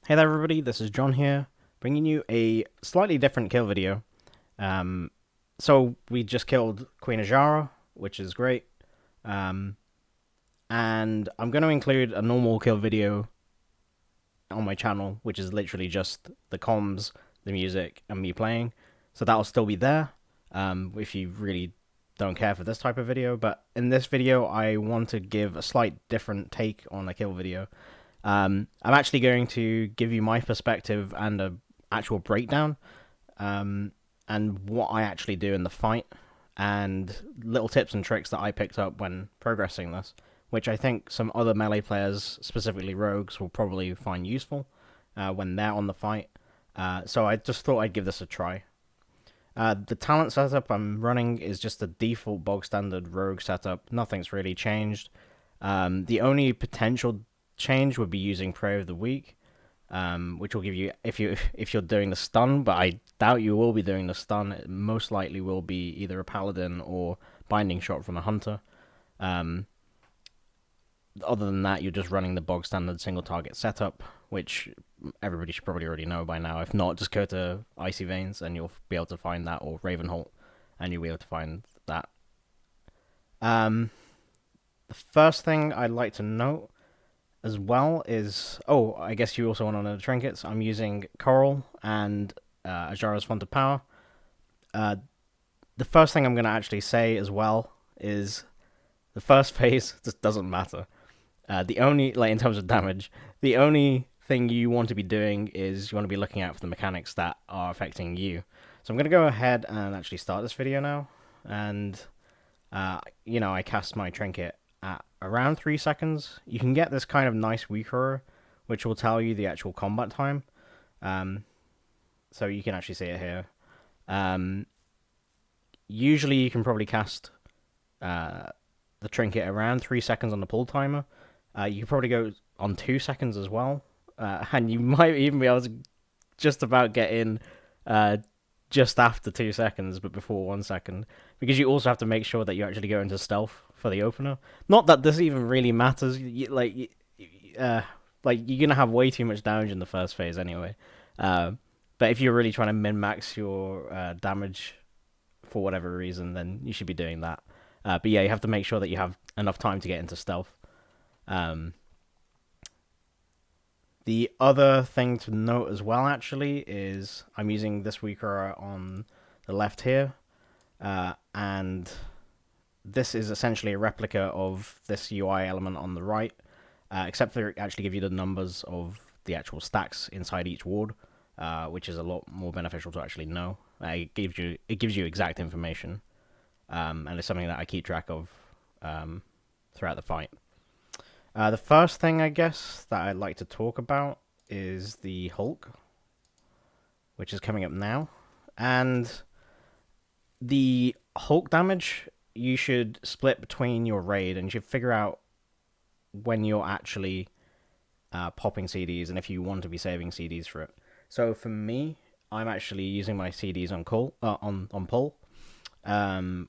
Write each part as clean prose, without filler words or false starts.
Hey there everybody, this is John here, bringing you a slightly different kill video. Um, so we just killed Queen Azshara, which is great. Um, and I'm going to include a normal kill video on my channel, which is literally just the comms, the music, and me playing. So that'll still be there, if you really don't care for this type of video. But in this video, I want to give a slight different take on a kill video. I'm actually going to give you my perspective and a actual breakdown, and what I actually do in the fight, and little tips and tricks that I picked up when progressing this, which I think some other melee players, specifically rogues, will probably find useful when they're on the fight. So I just thought I'd give this a try. The talent setup I'm running is just a default bog standard rogue setup. Nothing's really changed. The only potential change would be using Prayer of the Week, which will give you if you're doing the stun, but I doubt you will be doing the stun. It most likely will be either a paladin or binding shot from a hunter. Other than that, you're just running the bog standard single target setup, which everybody should probably already know by now. If not, just go to Icy Veins and you'll be able to find that, or Ravenholt, and you'll be able to find that. The first thing I'd like to note as well is, I guess you also want to know the trinkets. I'm using Coral and Azshara's Font of Power. The first thing I'm going to actually say as well is the first phase just doesn't matter. The only, in terms of damage, the only thing you want to be doing is you want to be looking out for the mechanics that are affecting you. So I'm going to go ahead and actually start this video now. And, I cast my trinket at around 3 seconds. You can get this kind of nice weaker, which will tell you the actual combat time. So you can actually see it here. Usually you can probably cast the trinket around 3 seconds on the pull timer. You can probably go on 2 seconds as well. And you might even be able to just about get in just after 2 seconds, but before 1 second. Because you also have to make sure that you actually go into stealth for the opener. Not that this even really matters. You're gonna have way too much damage in the first phase anyway. But if you're really trying to min-max your damage for whatever reason, then you should be doing that. But yeah, you have to make sure that you have enough time to get into stealth. The other thing to note as well, actually, is I'm using this weaker on the left here, and this is essentially a replica of this UI element on the right, except for it actually give you the numbers of the actual stacks inside each ward, which is a lot more beneficial to actually know. It gives you exact information, and it's something that I keep track of throughout the fight. The first thing, I guess, that I'd like to talk about is the Hulk, which is coming up now. And the Hulk damage, you should split between your raid, and you should figure out when you're actually popping CDs, and if you want to be saving CDs for it. So for me, I'm actually using my CDs on pull,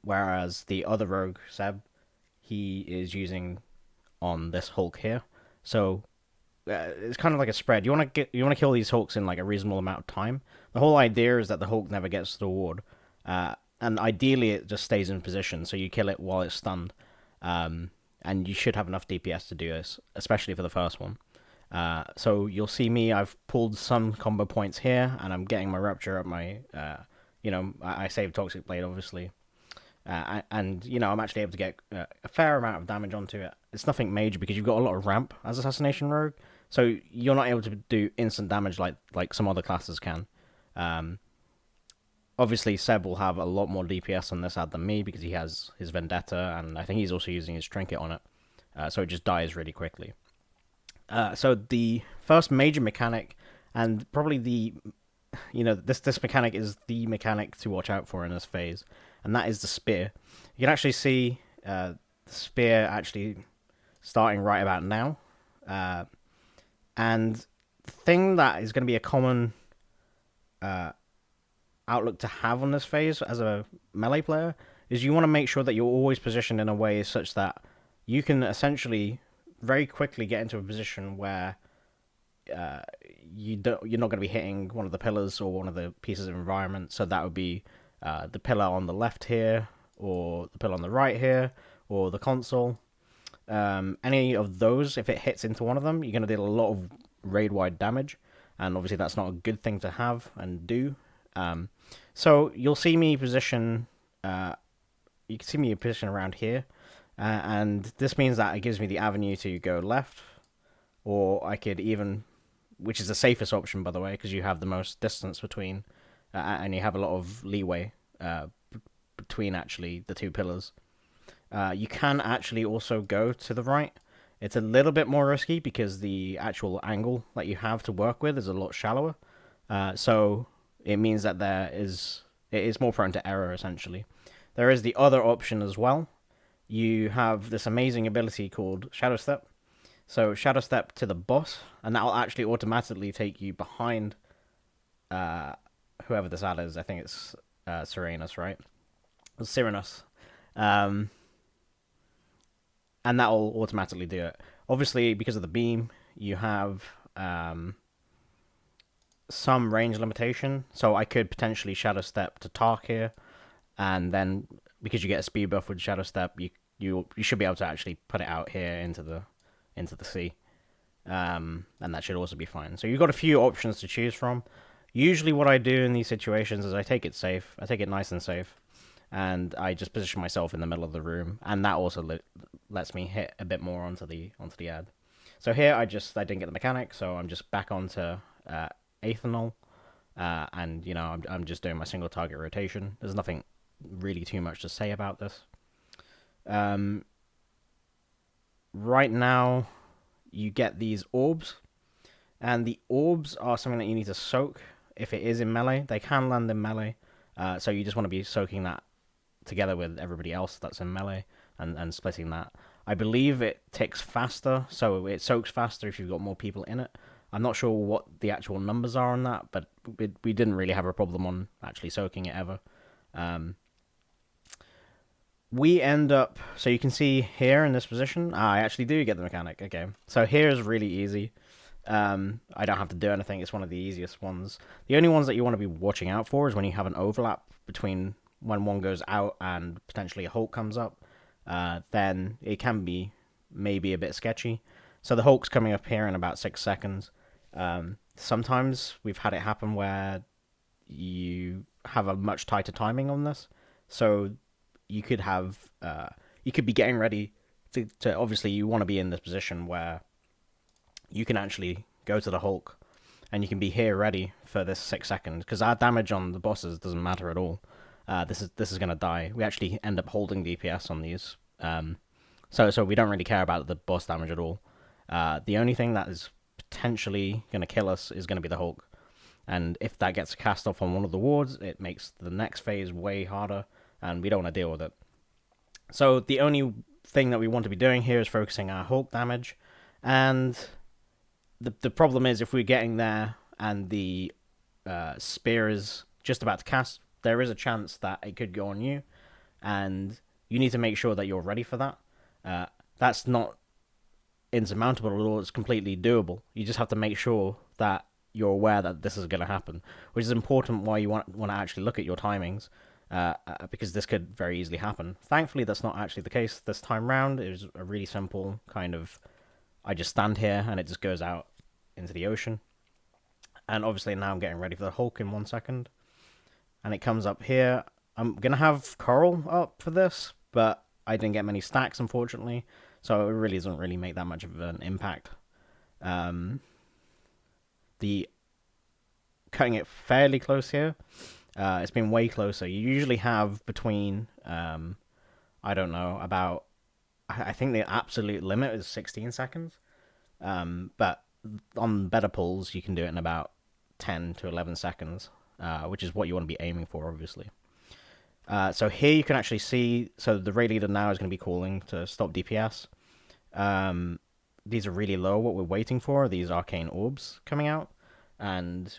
whereas the other rogue, Seb, he is using on this Hulk here. So it's kind of like a spread. You want to kill these Hulks in like a reasonable amount of time. The whole idea is that the Hulk never gets to the ward, and ideally it just stays in position, so you kill it while it's stunned. And you should have enough DPS to do this, especially for the first one. So you'll see me, I've pulled some combo points here, and I'm getting my Rupture at my, I saved Toxic Blade, obviously. And I'm actually able to get a fair amount of damage onto it. It's nothing major because you've got a lot of ramp as Assassination Rogue, so you're not able to do instant damage like some other classes can. Obviously, Seb will have a lot more DPS on this ad than me because he has his Vendetta, and I think he's also using his Trinket on it, so it just dies really quickly. So the first major mechanic, and probably this mechanic is the mechanic to watch out for in this phase, and that is the spear. You can actually see the spear actually starting right about now. And the thing that is going to be a common outlook to have on this phase as a melee player is you want to make sure that you're always positioned in a way such that you can essentially very quickly get into a position where you're not going to be hitting one of the pillars or one of the pieces of environment. So that would be the pillar on the left here, or the pillar on the right here, or the console. Any of those, if it hits into one of them, you're going to deal a lot of raid-wide damage, and obviously that's not a good thing to have and do. So you'll see me position. You can see me position around here, and this means that it gives me the avenue to go left, or I could even, which is the safest option, by the way, because you have the most distance between, and you have a lot of leeway between actually the two pillars. You can actually also go to the right. It's a little bit more risky because the actual angle that you have to work with is a lot shallower. So it means that it is more prone to error, essentially. There is the other option as well. You have this amazing ability called Shadow Step. So Shadow Step to the boss, and that will actually automatically take you behind whoever this ad is. I think it's Serenus, right? Cyrinus. And that will automatically do it. Obviously, because of the beam, you have some range limitation. So I could potentially Shadow Step to Tark here, and then because you get a speed buff with Shadow Step, you should be able to actually put it out here into the sea, and that should also be fine. So you've got a few options to choose from. Usually, what I do in these situations is I take it safe. I take it nice and safe, and I just position myself in the middle of the room, and that also lets me hit a bit more onto the ad. So here I didn't get the mechanic, so I'm just back onto Aethanol, and I'm just doing my single target rotation. There's nothing really too much to say about this. Right now, you get these orbs, and the orbs are something that you need to soak if it is in melee. They can land in melee, so you just want to be soaking that together with everybody else that's in melee and splitting that. I believe it ticks faster, so it soaks faster if you've got more people in it. I'm not sure what the actual numbers are on that, but we didn't really have a problem on actually soaking it ever. We end up, so you can see here in this position, I actually do get the mechanic. Okay, so here is really easy. I don't have to do anything. It's one of the easiest ones. The only ones that you want to be watching out for is when you have an overlap between when one goes out and potentially a Hulk comes up. Then it can be maybe a bit sketchy. So the Hulk's coming up here in about 6 seconds. Sometimes we've had it happen where you have a much tighter timing on this. So you could be getting ready to obviously you want to be in this position where you can actually go to the Hulk and you can be here ready for this 6 seconds, because our damage on the bosses doesn't matter at all. This is going to die. We actually end up holding DPS on these. So we don't really care about the boss damage at all. The only thing that is potentially going to kill us is going to be the Hulk. And if that gets cast off on one of the wards, it makes the next phase way harder, and we don't want to deal with it. So the only thing that we want to be doing here is focusing our Hulk damage. And the problem is, if we're getting there and the spear is just about to cast, there is a chance that it could go on you, and you need to make sure that you're ready for that. That's not insurmountable at all. It's completely doable. You just have to make sure that you're aware that this is going to happen, which is important why you want to actually look at your timings, because this could very easily happen. Thankfully, that's not actually the case this time round. It was a really simple kind of, I just stand here and it just goes out into the ocean. And obviously now I'm getting ready for the Hulk in 1 second. And it comes up here. I'm going to have Coral up for this, but I didn't get many stacks, unfortunately. So it really doesn't really make that much of an impact. The cutting it fairly close here. It's been way closer. You usually have between, I don't know, about, I think the absolute limit is 16 seconds. But on better pulls, you can do it in about 10 to 11 seconds, which is what you want to be aiming for, obviously. So here you can actually see, so the raid leader now is going to be calling to stop DPS. These are really low. What we're waiting for are these arcane orbs coming out, and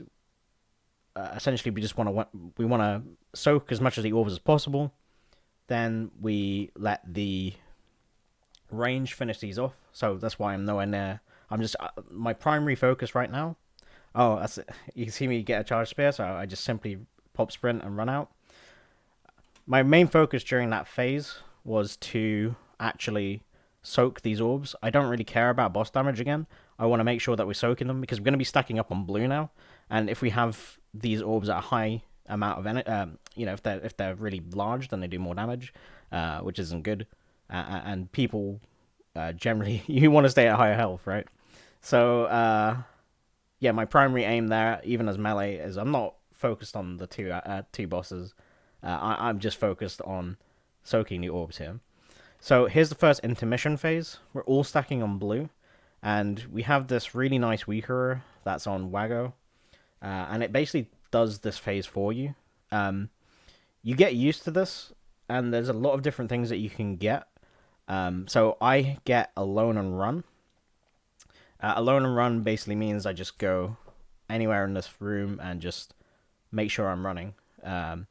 essentially we just want to soak as much of the orbs as possible. Then we let the range finish these off. So that's why I'm nowhere near I'm just my primary focus right now. Oh, that's it. You can see me get a charge spear, so I just simply pop sprint and run out. My main focus during that phase was to actually soak these orbs. I don't really care about boss damage again. I want to make sure that we're soaking them because we're going to be stacking up on blue now. And if we have these orbs at a high amount of energy, if they're really large, then they do more damage, which isn't good. And people generally you want to stay at higher health, right? So yeah, my primary aim there, even as melee, is I'm not focused on the two bosses. I'm just focused on soaking the orbs here. So here's the first intermission phase. We're all stacking on blue, and we have this really nice weaker that's on Wago, and it basically does this phase for you. You get used to this, and there's a lot of different things that you can get. So I get alone and run. Alone and run basically means I just go anywhere in this room and just make sure I'm running. But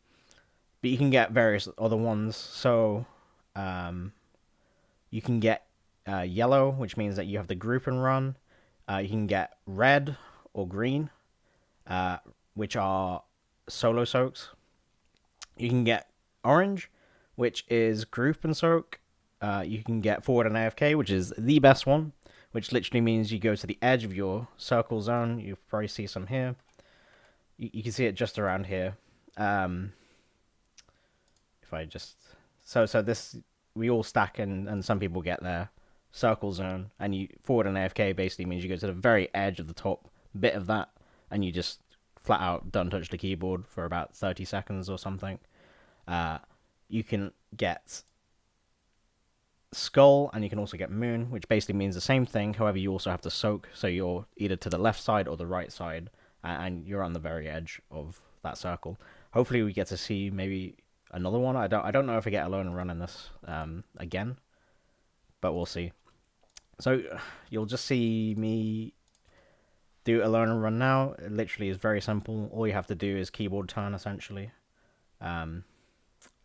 you can get various other ones. So you can get yellow, which means that you have the group and run. You can get red or green, which are solo soaks. You can get orange, which is group and soak. You can get forward and AFK, which is the best one, which literally means you go to the edge of your circle zone. You probably see some here. You can see it just around here. If I just... So this... We all stack and some people get their circle zone. And you forward and AFK basically means you go to the very edge of the top bit of that. And you just flat out don't touch the keyboard for about 30 seconds or something. You can get skull, and you can also get moon, which basically means the same thing. However, you also have to soak, so you're either to the left side or the right side, and you're on the very edge of that circle. Hopefully, we get to see maybe another one. I don't know if I get alone and run in this again, but we'll see. So you'll just see me do alone and run now. It literally is very simple. All you have to do is keyboard turn, essentially.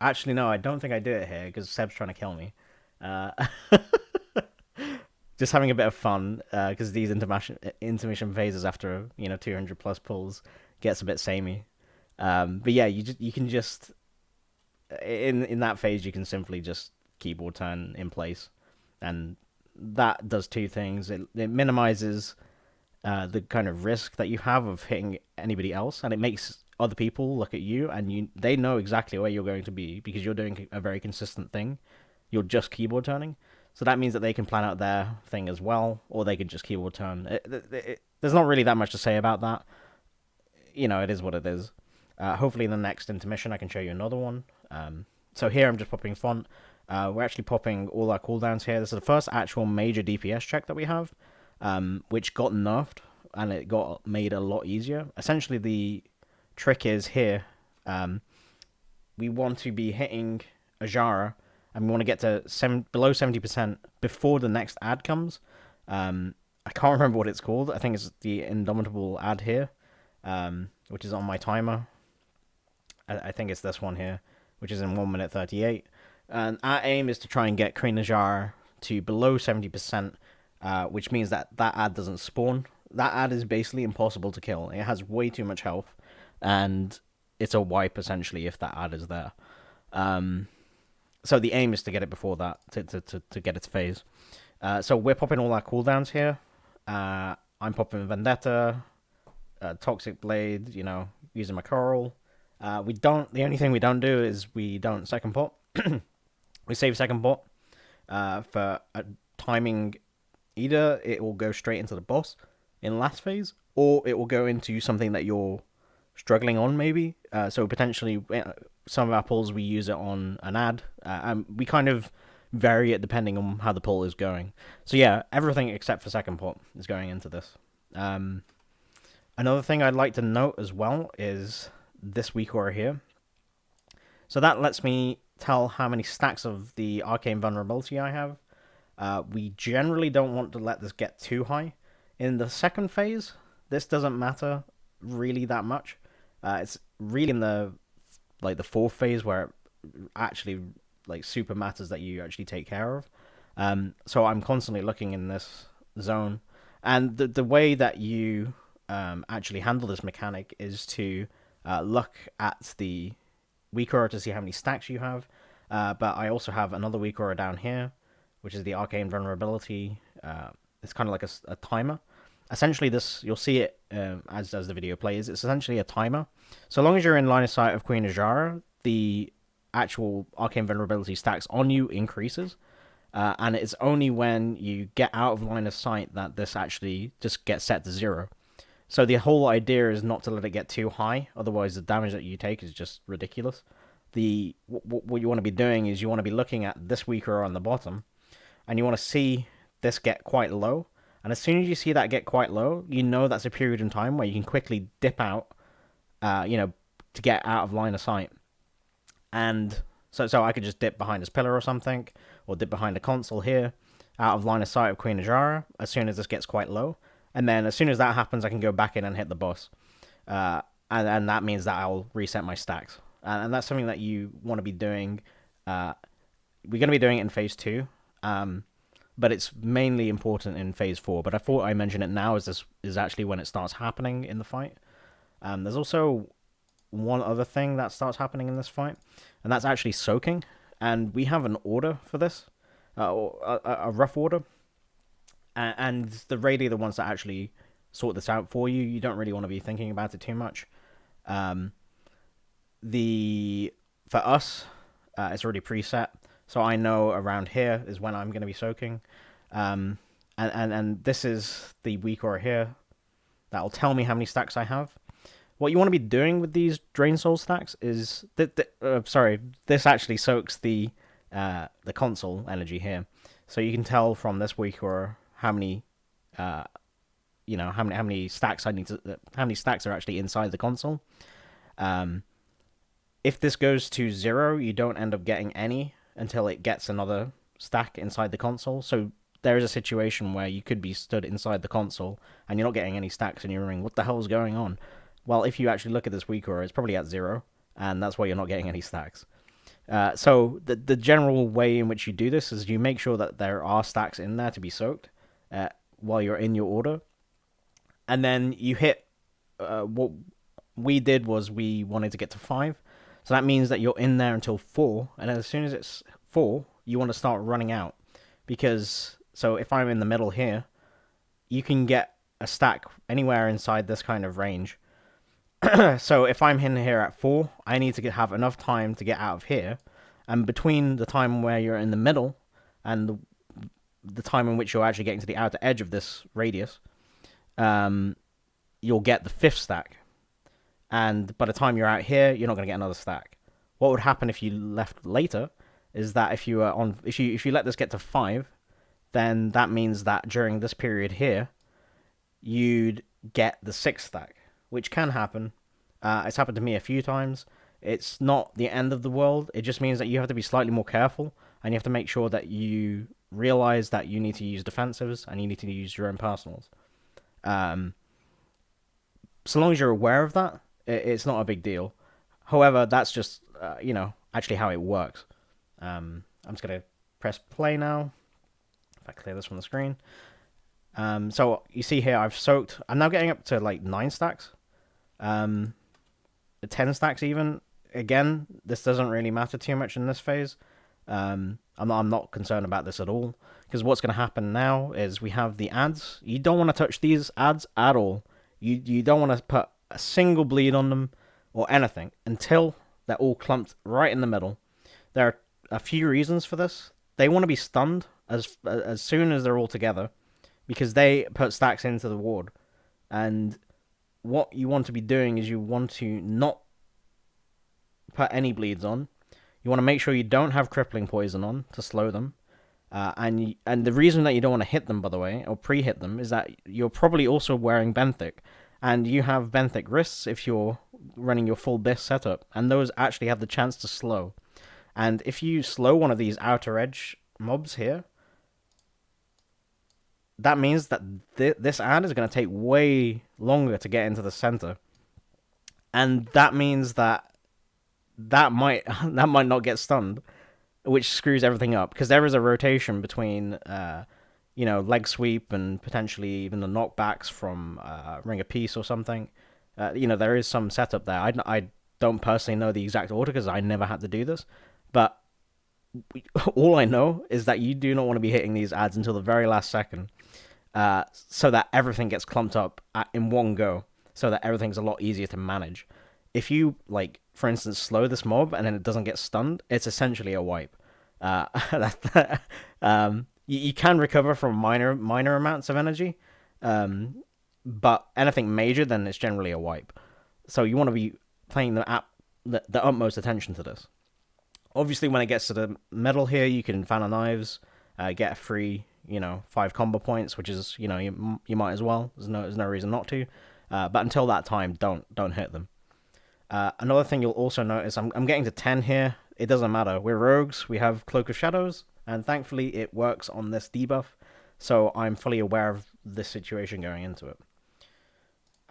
Actually, no, I don't think I do it here because Seb's trying to kill me. Just having a bit of fun because these intermission phases after 200 plus pulls gets a bit samey. But yeah, you can just in that phase you can simply just keyboard turn in place, and that does two things. It minimizes the kind of risk that you have of hitting anybody else, and it makes other people look at you and they know exactly where you're going to be because you're doing a very consistent thing. You're just keyboard turning, so that means that they can plan out their thing as well, or they could just keyboard turn. There's not really that much to say about that. It is what it is. Hopefully in the next intermission I can show you another one. So here I'm just popping font. We're actually popping all our cooldowns here. This is the first actual major DPS check that we have, which got nerfed, and it got made a lot easier. Essentially the trick is here, we want to be hitting Azshara, and we want to get to below 70% before the next ad comes. I can't remember what it's called. I think it's the Indomitable ad here, which is on my timer. I think it's this one here, which is in 1 minute 38. And our aim is to try and get Queen Azshara to below 70%, which means that ad doesn't spawn. That ad is basically impossible to kill. It has way too much health, and it's a wipe, essentially, if that ad is there. So the aim is to get it before that, to get its phase. So we're popping all our cooldowns here. I'm popping Vendetta, Toxic Blade, using my Coral. The only thing we don't do is we don't second pot. We save second pot for timing. Either it will go straight into the boss in last phase, or it will go into something that you're struggling on, maybe. So potentially some of our pulls we use it on an ad, and we kind of vary it depending on how the pull is going. So yeah, everything except for second pot is going into this. Another thing I'd like to note as well is this weak aura here. So that lets me tell how many stacks of the arcane vulnerability I have. We generally don't want to let this get too high. In the second phase, this doesn't matter really that much. It's really in the fourth phase where it actually super matters that you actually take care of. So I'm constantly looking in this zone, And the way that you actually handle this mechanic is to look at the weak aura to see how many stacks you have. But I also have another weak aura down here, which is the arcane vulnerability. It's kind of like a timer. Essentially, this you'll see it as the video plays. It's essentially a timer. So long as you're in line of sight of Queen Azshara, the actual arcane vulnerability stacks on you increases. And it's only when you get out of line of sight that this actually just gets set to 0. So the whole idea is not to let it get too high, otherwise the damage that you take is just ridiculous. What you want to be doing is you want to be looking at this weaker on the bottom, and you want to see this get quite low. And as soon as you see that get quite low, you know that's a period in time where you can quickly dip out, to get out of line of sight. And so I could just dip behind this pillar or something, or dip behind a console here, out of line of sight of Queen Azshara, as soon as this gets quite low. And then as soon as that happens, I can go back in and hit the boss. And that means that I'll reset my stacks. And that's something that you want to be doing. We're going to be doing it in Phase 2. But it's mainly important in Phase 4. But I thought I mentioned it now, as this is actually when it starts happening in the fight. There's also one other thing that starts happening in this fight, and that's actually soaking. And we have an order for this, a rough order. And the raid are the ones that actually sort this out for you. You don't really want to be thinking about it too much. For us, it's already preset, so I know around here is when I'm going to be soaking. And this is the weak aura here. That'll tell me how many stacks I have. What you want to be doing with these Drain Soul stacks is this actually soaks the console energy here, so you can tell from this weak aura how many stacks how many stacks are actually inside the console. If this goes to 0, you don't end up getting any until it gets another stack inside the console. So there is a situation where you could be stood inside the console and you're not getting any stacks, and you're wondering what the hell is going on. Well, if you actually look at this weak aura, it's probably at 0, and that's why you're not getting any stacks. So the general way in which you do this is you make sure that there are stacks in there to be soaked while you're in your order. And then you hit... what we did was we wanted to get to 5. So that means that you're in there until 4. And then as soon as it's 4, you want to start running out. Because... So if I'm in the middle here, you can get a stack anywhere inside this kind of range. So if I'm in here at 4, I need to have enough time to get out of here. And between the time where you're in the middle and the time in which you're actually getting to the outer edge of this radius, you'll get the 5th stack. And by the time you're out here, you're not going to get another stack. What would happen if you left later is that if you let this get to 5, then that means that during this period here, you'd get the 6th stack, which can happen. It's happened to me a few times. It's not the end of the world. It just means that you have to be slightly more careful, and you have to make sure that you realize that you need to use defensives and you need to use your own personals. So long as you're aware of that, it's not a big deal. However, that's just, actually how it works. I'm just going to press play now. If I clear this from the screen. So you see here, I've soaked. I'm now getting up to like 9 stacks. 10 stacks even. Again, this doesn't really matter too much in this phase. I'm not concerned about this at all. Because what's going to happen now is we have the ads. You don't want to touch these ads at all. You don't want to put a single bleed on them or anything until they're all clumped right in the middle. There are a few reasons for this. They want to be stunned as soon as they're all together, because they put stacks into the ward. And what you want to be doing is you want to not put any bleeds on. You want to make sure you don't have crippling poison on to slow them. And the reason that you don't want to hit them, by the way, or pre-hit them, is that you're probably also wearing Benthic. And you have Benthic wrists if you're running your full BIS setup. And those actually have the chance to slow. And if you slow one of these outer edge mobs here, that means that this ad is going to take way longer to get into the center. And that means that might not get stunned, which screws everything up, because there is a rotation between leg sweep and potentially even the knockbacks from Ring of Peace or something. There is some setup there. I don't personally know the exact order because I never had to do this, but all I know is that you do not want to be hitting these ads until the very last second, so that everything gets clumped up in one go, so that everything's a lot easier to manage. If you, like, for instance, slow this mob and then it doesn't get stunned, it's essentially a wipe. You can recover from minor amounts of energy, but anything major, then it's generally a wipe. So you want to be paying the utmost attention to this. Obviously, when it gets to the middle here, you can Fan of Knives, get a free, 5 combo points, which is, you might as well. There's no reason not to. But until that time, don't hit them. Another thing you'll also notice, I'm getting to 10 here. It doesn't matter. We're rogues. We have Cloak of Shadows, and thankfully it works on this debuff. So I'm fully aware of this situation going into it.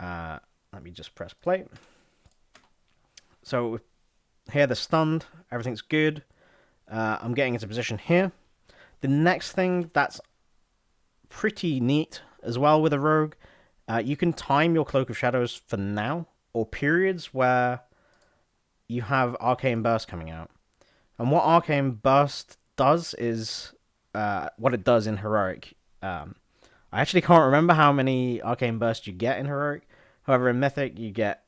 Let me just press play. So here they're stunned. Everything's good. I'm getting into position here. The next thing that's pretty neat as well with a rogue, you can time your Cloak of Shadows for now or periods where you have Arcane Burst coming out. And what Arcane Burst does is what it does in Heroic. I actually can't remember how many Arcane Bursts you get in Heroic. However, in Mythic, you get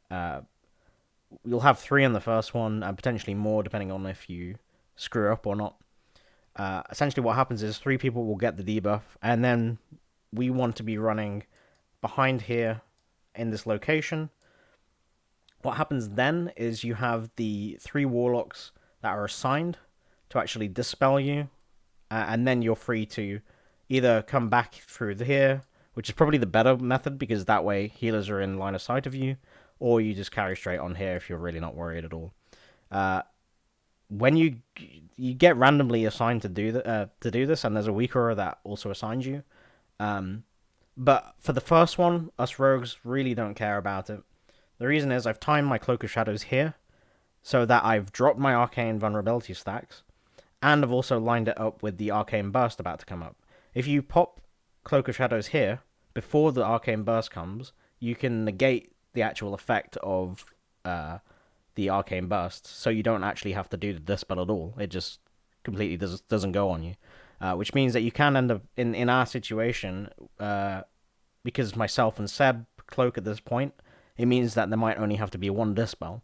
you'll have 3 in the first one, and potentially more depending on if you screw up or not. Essentially, what happens is 3 people will get the debuff, and then we want to be running behind here in this location. What happens then is you have the 3 warlocks that are assigned to actually dispel you, and then you're free to either come back through here, which is probably the better method because that way healers are in line of sight of you, or you just carry straight on here if you're really not worried at all. When you get randomly assigned to do this, and there's a weak aura that also assigns you. But for the first one, us rogues really don't care about it. The reason is I've timed my Cloak of Shadows here, so that I've dropped my Arcane Vulnerability stacks, and I've also lined it up with the Arcane Burst about to come up. If you pop Cloak of Shadows here, before the Arcane Burst comes, you can negate the actual effect of the Arcane Burst, so you don't actually have to do the dispel at all. It just completely doesn't go on you. Which means that you can end up, in our situation, because myself and Seb cloak at this point, it means that there might only have to be 1 dispel.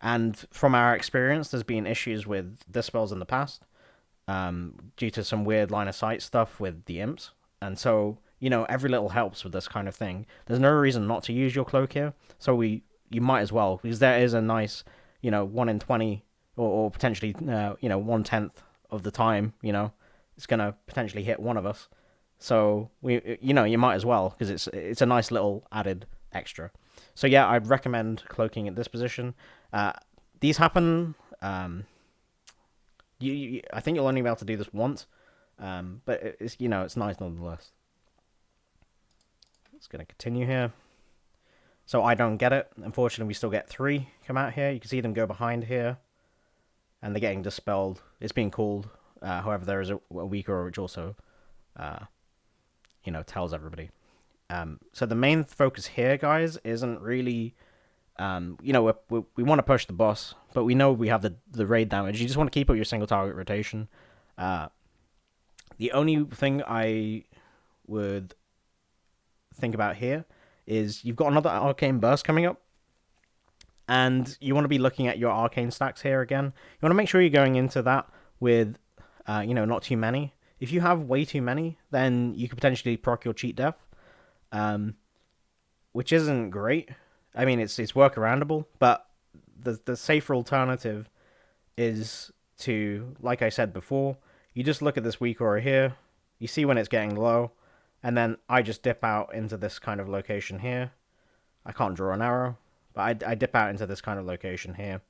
And from our experience, there's been issues with dispels in the past, due to some weird line of sight stuff with the imps. And so, every little helps with this kind of thing. There's no reason not to use your cloak here, so you might as well, because there is a nice, 1 in 20, or potentially, 1/10 of the time, it's going to potentially hit one of us. So, you might as well, because it's a nice little added extra. So yeah, I'd recommend cloaking at this position. These happen, I think you'll only be able to do this once, but it's nice nonetheless. It's going to continue here. So I don't get it. Unfortunately, we still get 3 come out here. You can see them go behind here, and they're getting dispelled. It's being called. However, there is a weak aura which also, tells everybody. So the main focus here, guys, isn't really, we want to push the boss, but we know we have the raid damage. You just want to keep up your single target rotation. The only thing I would think about here is you've got another Arcane Burst coming up, and you want to be looking at your Arcane stacks here again. You want to make sure you're going into that with, not too many. If you have way too many, then you could potentially proc your Cheat Death, which isn't great. I mean, it's workaroundable, but the safer alternative is to, like I said before, you just look at this weak aura here, you see when it's getting low, and then I just dip out into this kind of location here. I can't draw an arrow, but I dip out into this kind of location here,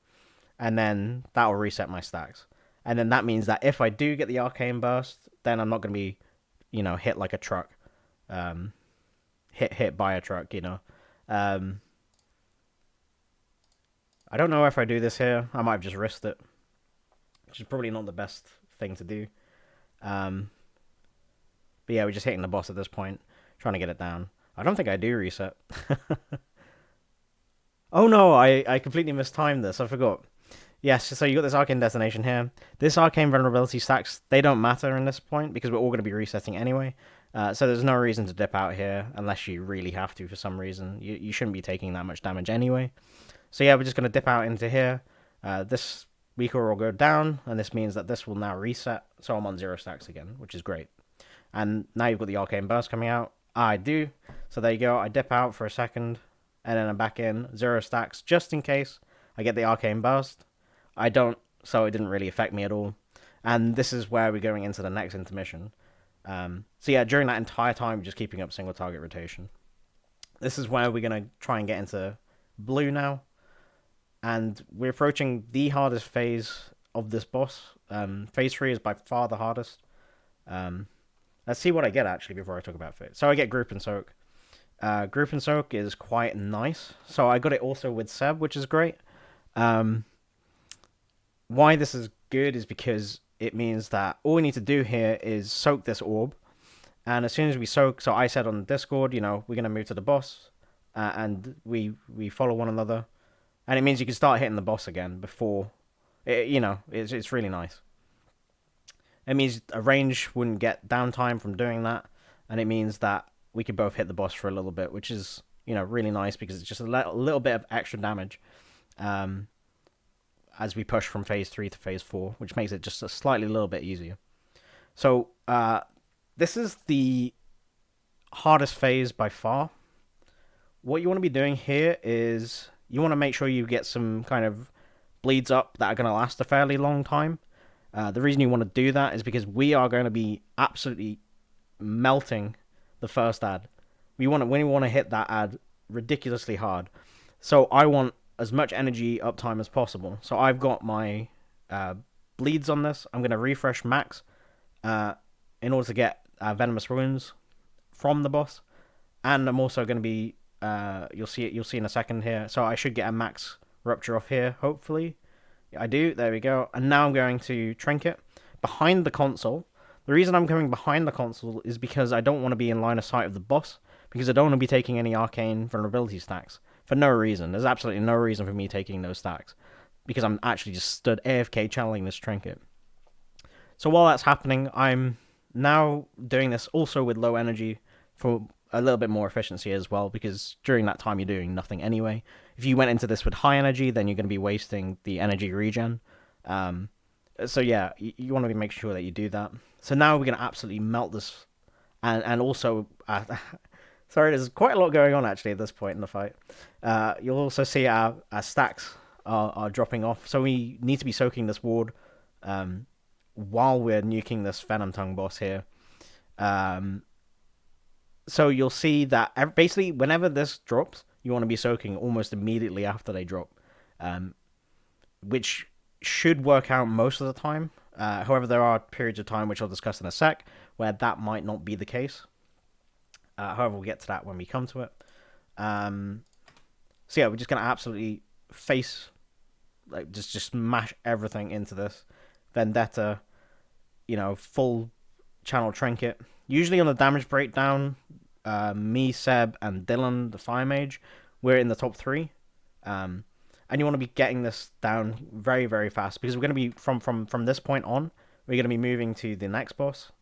and then that will reset my stacks. And then that means that if I do get the Arcane Burst, then I'm not going to be, hit like a truck. Hit by a truck, I don't know if I do this here. I might have just risked it, which is probably not the best thing to do. But yeah, we're just hitting the boss at this point, trying to get it down. I don't think I do reset. Oh no, I completely mistimed this. I forgot. Yes, so you got this arcane detonation here. This arcane vulnerability stacks, they don't matter in this point because we're all going to be resetting anyway. So there's no reason to dip out here unless you really have to for some reason. You shouldn't be taking that much damage anyway. So yeah, we're just going to dip out into here. This weaker will go down, and this means that this will now reset. So I'm on 0 stacks again, which is great. And now you've got the arcane burst coming out. I do. So there you go. I dip out for a second, and then I'm back in 0 stacks just in case I get the arcane burst. I don't, so it didn't really affect me at all. And this is where we're going into the next intermission. So yeah, during that entire time, we're just keeping up single target rotation. This is where we're going to try and get into blue now. And we're approaching the hardest phase of this boss. Phase 3 is by far the hardest. Let's see what I get, actually, before I talk about phase. So I get Group and Soak. Group and Soak is quite nice. So I got it also with Seb, which is great. Why this is good is because it means that all we need to do here is soak this orb. And as soon as we soak, so I said on the Discord, we're going to move to the boss. And we follow one another. And it means you can start hitting the boss again before, it's really nice. It means a range wouldn't get downtime from doing that. And it means that we could both hit the boss for a little bit, which is, really nice because it's just a little bit of extra damage. As we push from phase 3 to phase 4, which makes it just a slightly little bit easier. So, this is the hardest phase by far. What you want to be doing here is you want to make sure you get some kind of bleeds up that are going to last a fairly long time. The reason you want to do that is because we are going to be absolutely melting the first ad. We want to hit that ad ridiculously hard. So I want as much energy uptime as possible. So I've got my bleeds on this. I'm going to refresh max in order to get venomous wounds from the boss. And I'm also going to be you'll see in a second here. So I should get a max rupture off here, hopefully. I do. There we go. And now I'm going to trinket behind the console. The reason I'm coming behind the console is because I don't want to be in line of sight of the boss, because I don't want to be taking any arcane vulnerability stacks. For no reason. There's absolutely no reason for me taking those stacks, because I'm actually just stood AFK channeling this trinket. So while that's happening, I'm now doing this also with low energy for a little bit more efficiency as well, because during that time you're doing nothing anyway. If you went into this with high energy, then you're going to be wasting the energy regen. So yeah, you want to make sure that you do that. So now we're going to absolutely melt this, and also... Sorry, there's quite a lot going on actually at this point in the fight. You'll also see our stacks are dropping off. So we need to be soaking this ward while we're nuking this Venom Tongue boss here. So you'll see that basically whenever this drops, you want to be soaking almost immediately after they drop. Which should work out most of the time. However, there are periods of time, which I'll discuss in a sec, where that might not be the case. However, we'll get to that when we come to it. So yeah, we're just going to absolutely just smash everything into this. Vendetta, full channel trinket. Usually on the damage breakdown, me, Seb, and Dylan, the Fire Mage, we're in the top 3. And you want to be getting this down very, very fast, because we're going to be, from this point on, we're going to be moving to the next boss.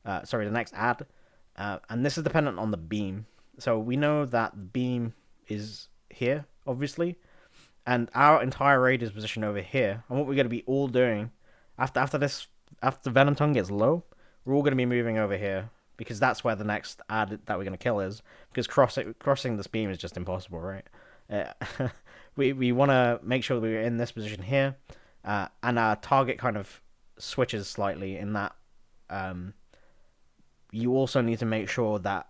The next ad. And this is dependent on the beam. So we know that the beam is here, obviously. And our entire raid is positioned over here. And what we're going to be all doing, after Venom Tongue gets low, we're all going to be moving over here, because that's where the next ad that we're going to kill is. Because crossing this beam is just impossible, right? We want to make sure that we're in this position here. And our target kind of switches slightly in that... you also need to make sure that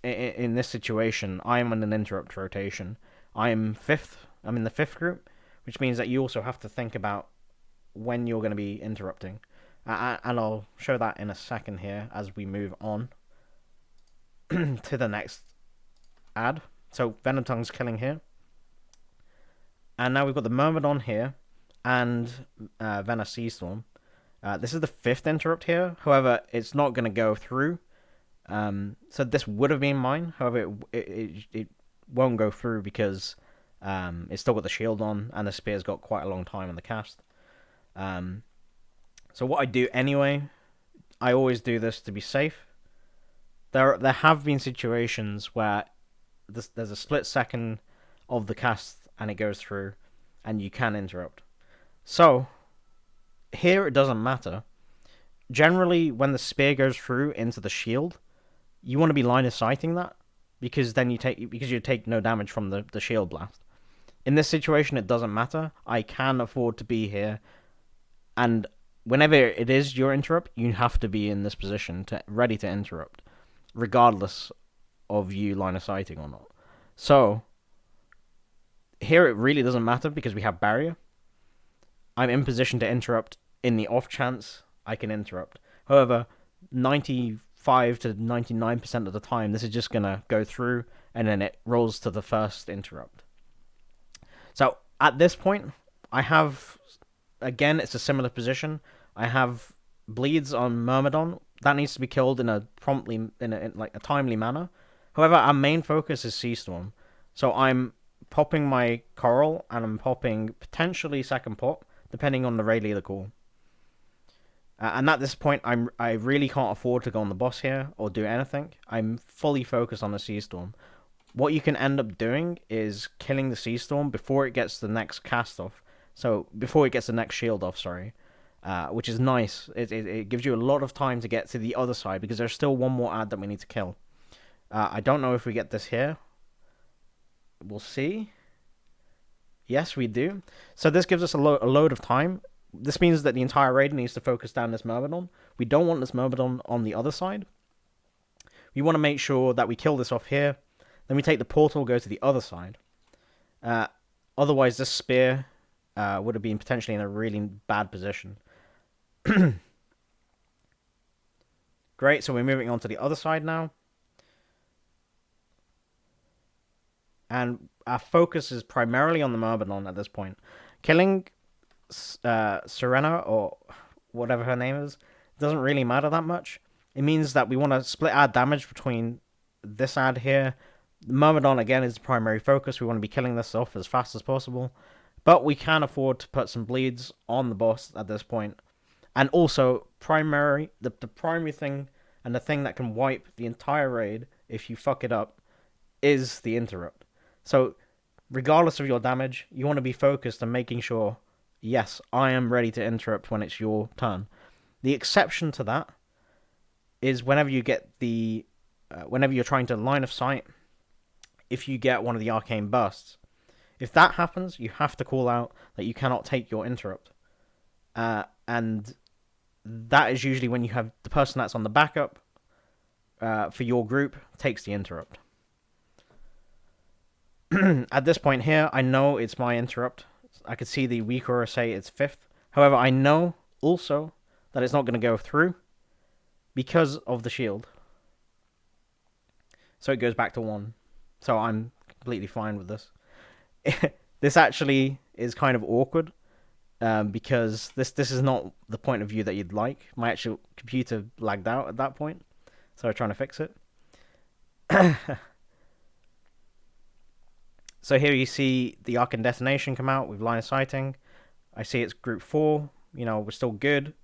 in this situation, I am on an interrupt rotation. I'm in the 5th group, which means that you also have to think about when you're going to be interrupting. And I'll show that in a second here as we move on to the next ad. So Venom Tongue's killing here. And now we've got the Myrmidon here and Vena Seastorm. This is the 5th interrupt here. However, it's not going to go through So this would have been mine. However, it won't go through because it's still got the shield on, and the spear's got quite a long time on the cast. So what I do anyway, I always do this to be safe. There have been situations where there's a split second of the cast and it goes through, and you can interrupt. So here it doesn't matter. Generally, when the spear goes through into the shield, you want to be line of sighting that because then you take no damage from the shield blast. In this situation, it doesn't matter. I can afford to be here, and whenever it is your interrupt, you have to be in this position ready to interrupt, regardless of you line of sighting or not. So here it really doesn't matter because we have barrier. I'm in position to interrupt in the off chance I can interrupt. However, 95 to 99% of the time, this is just going to go through, and then it rolls to the first interrupt. So at this point, I have, again, it's a similar position. I have bleeds on Myrmidon. That needs to be killed in a timely manner. However, our main focus is Sea Storm. So I'm popping my Coral, and I'm popping potentially second pop, depending on the raid leader call. And at this point, I really can't afford to go on the boss here or do anything. I'm fully focused on the Sea Storm. What you can end up doing is killing the Sea Storm before it gets the next cast off. So before it gets the next shield off, sorry. Which is nice. It gives you a lot of time to get to the other side because there's still one more ad that we need to kill. I don't know if we get this here. We'll see. Yes, we do. So this gives us a load of time. This means that the entire raid needs to focus down this Myrmidon. We don't want this Myrmidon on the other side. We want to make sure that we kill this off here. Then we take the portal, go to the other side. Otherwise, this spear would have been potentially in a really bad position. Great, so we're moving on to the other side now. And our focus is primarily on the Myrmidon at this point. Killing Serena, or whatever her name is, doesn't really matter that much. It means that we want to split our damage between this ad here. The Myrmidon, again, is the primary focus. We want to be killing this off as fast as possible. But we can afford to put some bleeds on the boss at this point. And also, the primary thing, and the thing that can wipe the entire raid if you fuck it up, is the interrupt. So, regardless of your damage, you want to be focused on making sure, yes, I am ready to interrupt when it's your turn. The exception to that is whenever you get whenever you're trying to line of sight, if you get one of the arcane bursts. If that happens, you have to call out that you cannot take your interrupt. And that is usually when you have the person that's on the backup for your group takes the interrupt. At this point here, I know it's my interrupt. I could see the weaker say it's 5th. However, I know also that it's not going to go through because of the shield. So it goes back to 1. So I'm completely fine with this. This actually is kind of awkward because this is not the point of view that you'd like. My actual computer lagged out at that point, so I'm trying to fix it. So here you see the Arcane Detonation come out with line of sighting. I see it's group 4. You know, we're still good.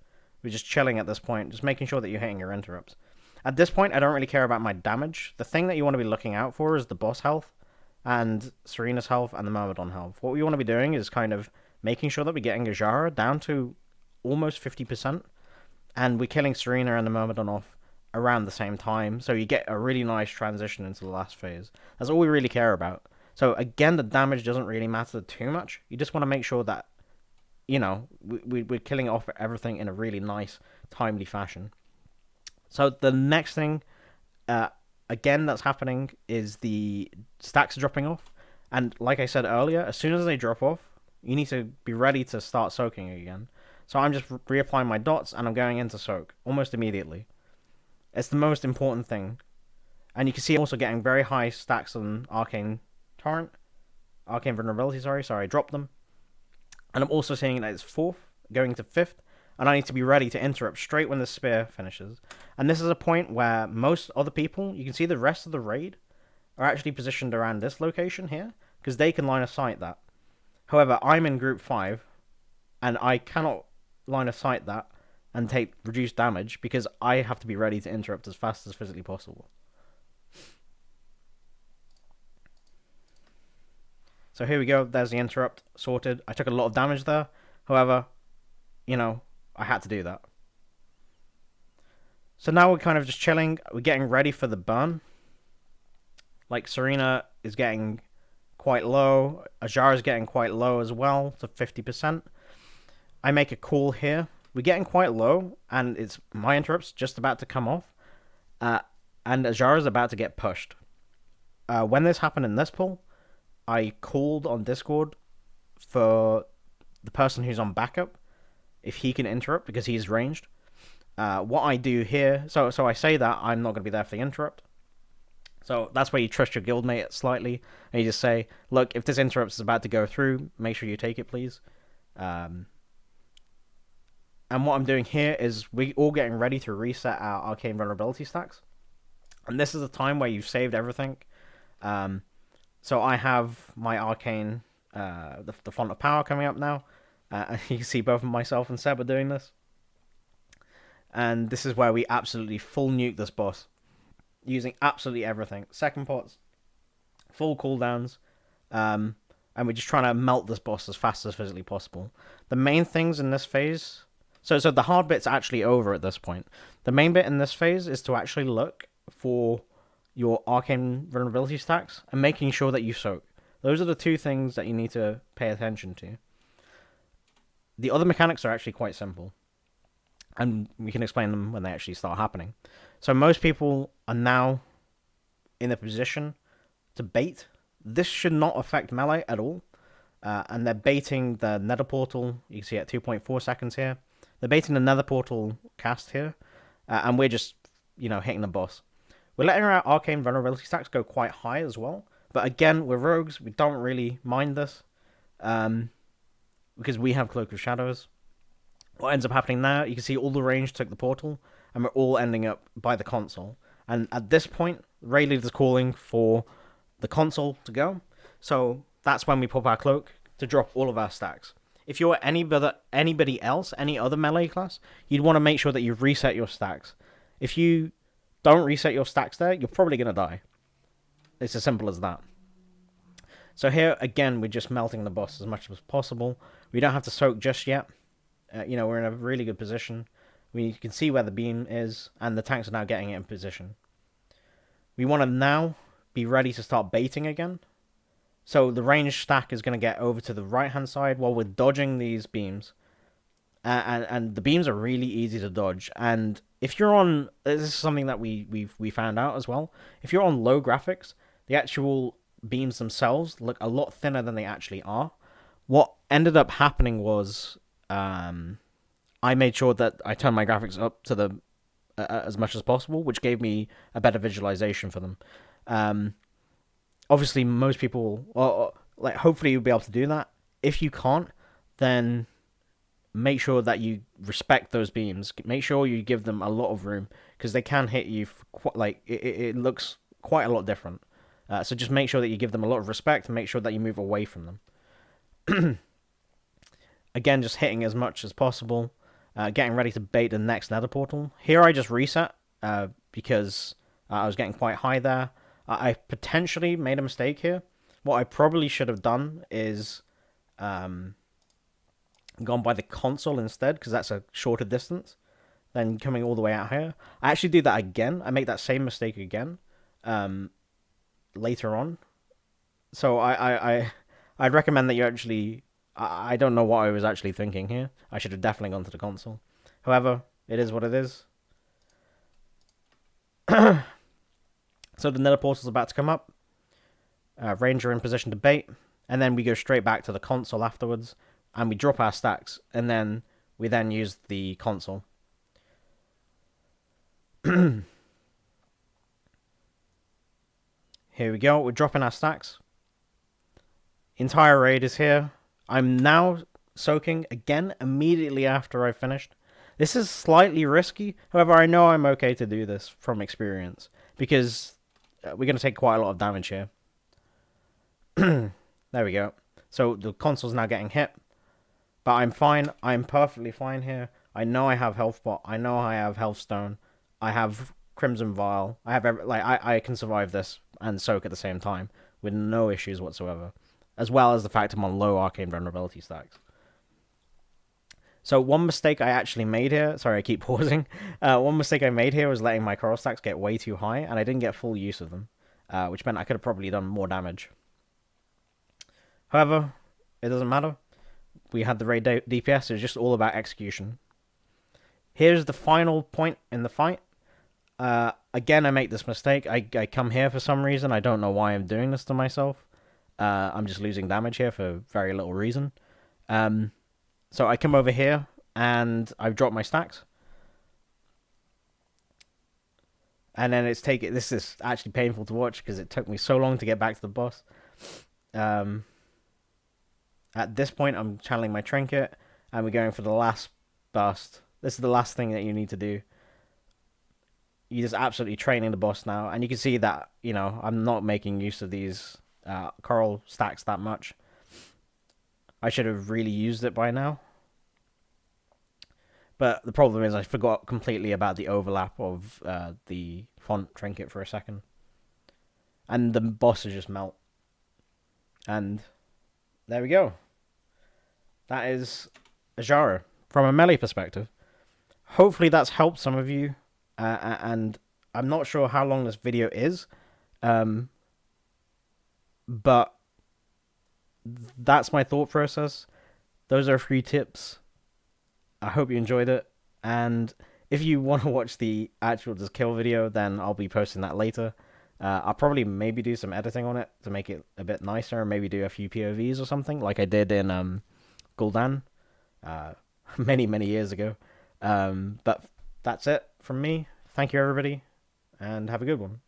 We're just chilling at this point, just making sure that you're hitting your interrupts. At this point, I don't really care about my damage. The thing that you want to be looking out for is the boss health and Serena's health and the Myrmidon health. What we want to be doing is kind of making sure that we're getting Azshara down to almost 50%, and we're killing Serena and the Myrmidon off around the same time, so you get a really nice transition into the last phase. That's all we really care about. So again, the damage doesn't really matter too much. You just want to make sure that, you know, we're killing off everything in a really nice, timely fashion. So the next thing, again, that's happening is the stacks are dropping off. And like I said earlier, as soon as they drop off, you need to be ready to start soaking again. So I'm just reapplying my dots and I'm going into soak almost immediately. It's the most important thing. And you can see I'm also getting very high stacks on Arcane Vulnerability, sorry, I dropped them. And I'm also seeing that it's 4th, going to 5th, and I need to be ready to interrupt straight when the spear finishes. And this is a point where most other people, you can see the rest of the raid, are actually positioned around this location here, because they can line of sight that. However, I'm in group 5, and I cannot line of sight that and take reduced damage, because I have to be ready to interrupt as fast as physically possible. So here we go, there's the interrupt, sorted. I took a lot of damage there, however, you know, I had to do that. So now we're kind of just chilling, we're getting ready for the burn. Like, Serena is getting quite low, Azshara is getting quite low as well, to 50%. I make a call here, we're getting quite low, and it's my interrupt's just about to come off, and Azshara's about to get pushed. When this happened in this pool, I called on Discord for the person who's on backup, if he can interrupt, because he's ranged. What I do here, so I say that I'm not going to be there for the interrupt. So that's where you trust your guildmate slightly, and you just say, look, if this interrupt is about to go through, make sure you take it, please. And what I'm doing here is we all getting ready to reset our arcane vulnerability stacks. And this is the time where you've saved everything. So I have my arcane, the font of power coming up now. You can see both myself and Seb are doing this. And this is where we absolutely full nuke this boss, using absolutely everything. Second pots, full cooldowns, and we're just trying to melt this boss as fast as physically possible. The main things in this phase, so the hard bit's actually over at this point. The main bit in this phase is to actually look for your arcane vulnerability stacks and making sure that you soak. Those are the two things that you need to pay attention to. The other mechanics are actually quite simple, and we can explain them when they actually start happening. So most people are now in a position to bait. This should not affect melee at all, and they're baiting the nether portal. You can see at 2.4 seconds here. They're baiting the nether portal cast here, and we're just, hitting the boss. We're letting our arcane vulnerability stacks go quite high as well, but again, we're rogues. We don't really mind this, because we have Cloak of Shadows. What ends up happening now, you can see all the range took the portal, and we're all ending up by the console. And at this point, raid leader is calling for the console to go, so that's when we pop our cloak to drop all of our stacks. If you're anybody else, any other melee class, you'd want to make sure that you reset your stacks. If you don't reset your stacks there, you're probably going to die. It's as simple as that. So here, again, we're just melting the boss as much as possible. We don't have to soak just yet. We're in a really good position. We can see where the beam is, and the tanks are now getting it in position. We want to now be ready to start baiting again. So the range stack is going to get over to the right-hand side while we're dodging these beams. And the beams are really easy to dodge. And if you're on... This is something that we found out as well. If you're on low graphics, the actual beams themselves look a lot thinner than they actually are. What ended up happening was... I made sure that I turned my graphics up to the as much as possible, which gave me a better visualization for them. Obviously, most people, hopefully you'll be able to do that. If you can't, then make sure that you respect those beams. Make sure you give them a lot of room, because they can hit you. It looks quite a lot different. So just make sure that you give them a lot of respect, and make sure that you move away from them. Again, just hitting as much as possible. Getting ready to bait the next nether portal. Here I just reset because I was getting quite high there. I potentially made a mistake here. What I probably should have done is gone by the console instead, because that's a shorter distance than coming all the way out here. I actually do that again. I make that same mistake again later on. So I'd recommend that you actually... I don't know what I was actually thinking here. I should have definitely gone to the console. However, it is what it is. So the nether portal's about to come up. Ranger in position to bait. And then we go straight back to the console afterwards. And we drop our stacks. And then we then use the console. Here we go. We're dropping our stacks. Entire raid is here. I'm now soaking again immediately after I finished. This is slightly risky. However, I know I'm okay to do this from experience because we're going to take quite a lot of damage here. There we go. So the console's now getting hit, but I'm fine. I'm perfectly fine here. I know I have health pot. I know I have health stone. I have crimson vial. I have I can survive this and soak at the same time with no issues whatsoever, as well as the fact I'm on low arcane vulnerability stacks. So one mistake I actually made here, sorry I keep pausing, one mistake I made here was letting my coral stacks get way too high, and I didn't get full use of them, which meant I could have probably done more damage. However, it doesn't matter. We had the raid DPS, it was just all about execution. Here's the final point in the fight. Again, I make this mistake. I come here for some reason. I don't know why I'm doing this to myself. I'm just losing damage here for very little reason. So I come over here, and I've dropped my stacks. And then this is actually painful to watch because it took me so long to get back to the boss. At this point, I'm channeling my trinket, and we're going for the last burst. This is the last thing that you need to do. You're just absolutely training the boss now, and you can see that, I'm not making use of these coral stacks that much. I should have really used it by now. But the problem is I forgot completely about the overlap of the font trinket for a second. And the boss is just melt. And there we go. That is Azshara from a melee perspective. Hopefully that's helped some of you. And I'm not sure how long this video is. But that's my thought process. Those are a few tips. I hope you enjoyed it. And if you want to watch the actual just kill video, then I'll be posting that later. I'll probably maybe do some editing on it to make it a bit nicer. Maybe do a few POVs or something like I did in Gul'dan many, many years ago. But that's it from me. Thank you, everybody, and have a good one.